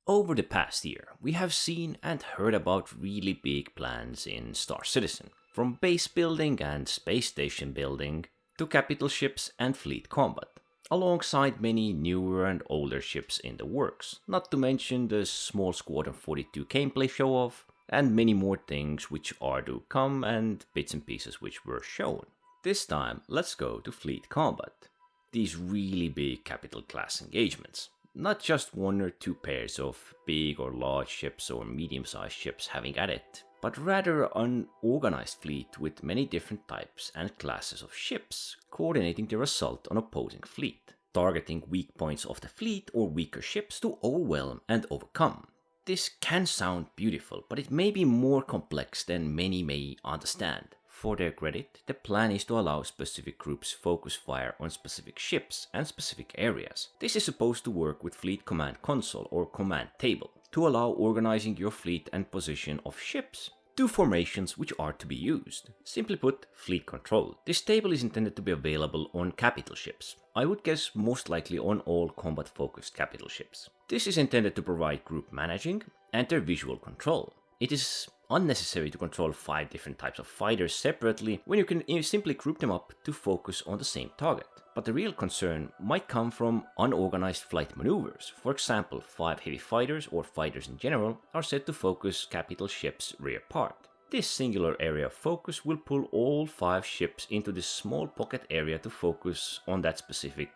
Over the past year, we have seen and heard about really big plans in Star Citizen, from base building and space station building to capital ships and fleet combat, alongside many newer and older ships in the works, not to mention the small Squadron 42 gameplay show-off, and many more things which are to come and bits and pieces which were shown. This time, let's go to fleet combat. These really big capital class engagements. Not just one or two pairs of big or large ships or medium-sized ships having at it, but rather an organized fleet with many different types and classes of ships, coordinating their assault on opposing fleet, targeting weak points of the fleet or weaker ships to overwhelm and overcome. This can sound beautiful, but it may be more complex than many may understand. For their credit, the plan is to allow specific groups focus fire on specific ships and specific areas. This is supposed to work with Fleet Command Console or Command Table, to allow organizing your fleet and position of ships. Two formations which are to be used. Simply put, fleet control. This table is intended to be available on capital ships. I would guess most likely on all combat-focused capital ships. This is intended to provide group managing and their visual control. It is unnecessary to control 5 different types of fighters separately when you can simply group them up to focus on the same target. But the real concern might come from unorganized flight maneuvers. For example, 5 heavy fighters or fighters in general are set to focus capital ships' rear part. This singular area of focus will pull all 5 ships into this small pocket area to focus on that specific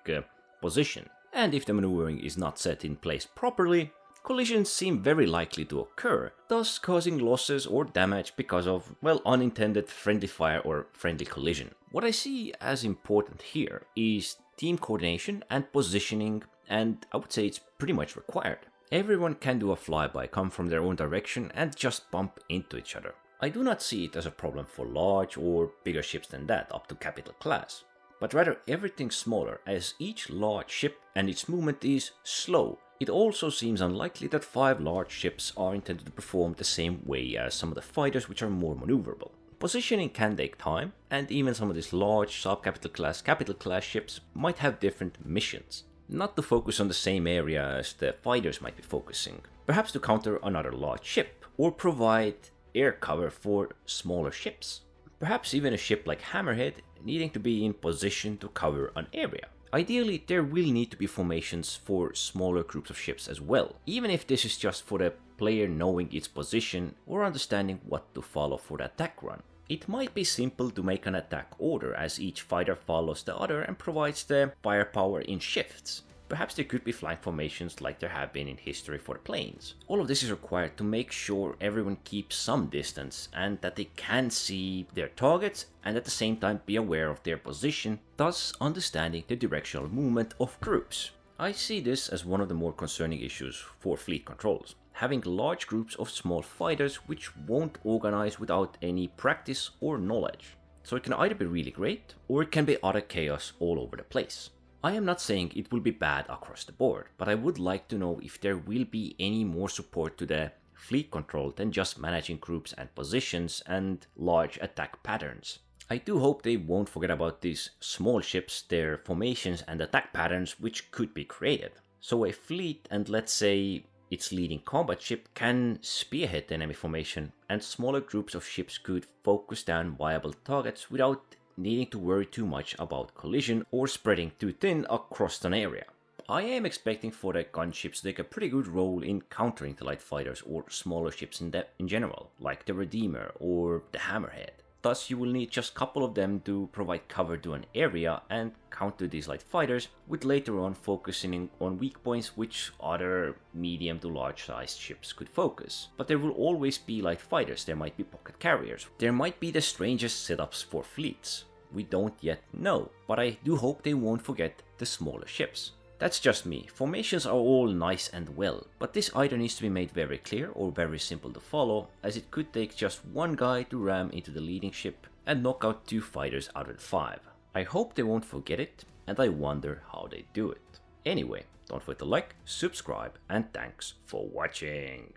position. And if the maneuvering is not set in place properly, collisions seem very likely to occur, thus causing losses or damage because of, well, unintended friendly fire or friendly collision. What I see as important here is team coordination and positioning, and I would say it's pretty much required. Everyone can do a flyby, come from their own direction and just bump into each other. I do not see it as a problem for large or bigger ships than that, up to capital class, but rather everything smaller, as each large ship and its movement is slow. It also seems unlikely that 5 large ships are intended to perform the same way as some of the fighters which are more maneuverable. Positioning can take time, and even some of these large sub-capital class, capital class ships might have different missions. Not to focus on the same area as the fighters might be focusing, perhaps to counter another large ship, or provide air cover for smaller ships. Perhaps even a ship like Hammerhead needing to be in position to cover an area. Ideally, there will need to be formations for smaller groups of ships as well, even if this is just for the player knowing its position or understanding what to follow for the attack run. It might be simple to make an attack order as each fighter follows the other and provides the firepower in shifts. Perhaps there could be flank formations like there have been in history for the planes. All of this is required to make sure everyone keeps some distance and that they can see their targets and at the same time be aware of their position, thus understanding the directional movement of groups. I see this as one of the more concerning issues for fleet controls. Having large groups of small fighters which won't organize without any practice or knowledge. So it can either be really great or it can be utter chaos all over the place. I am not saying it will be bad across the board, but I would like to know if there will be any more support to the fleet control than just managing groups and positions and large attack patterns. I do hope they won't forget about these small ships, their formations and attack patterns which could be created. So a fleet and let's say its leading combat ship can spearhead the enemy formation and smaller groups of ships could focus down viable targets without needing to worry too much about collision or spreading too thin across an area. I am expecting for the gunships to take a pretty good role in countering the light fighters or smaller ships in general, like the Redeemer or the Hammerhead. Thus you will need just a couple of them to provide cover to an area and counter these light fighters, with later on focusing on weak points which other medium to large sized ships could focus. But there will always be light fighters, there might be pocket carriers, there might be the strangest setups for fleets. We don't yet know, but I do hope they won't forget the smaller ships. That's just me. Formations are all nice and well, but this either needs to be made very clear or very simple to follow, as it could take just one guy to ram into the leading ship and knock out 2 fighters out of the 5. I hope they won't forget it, and I wonder how they do it. Anyway, don't forget to like, subscribe, and thanks for watching.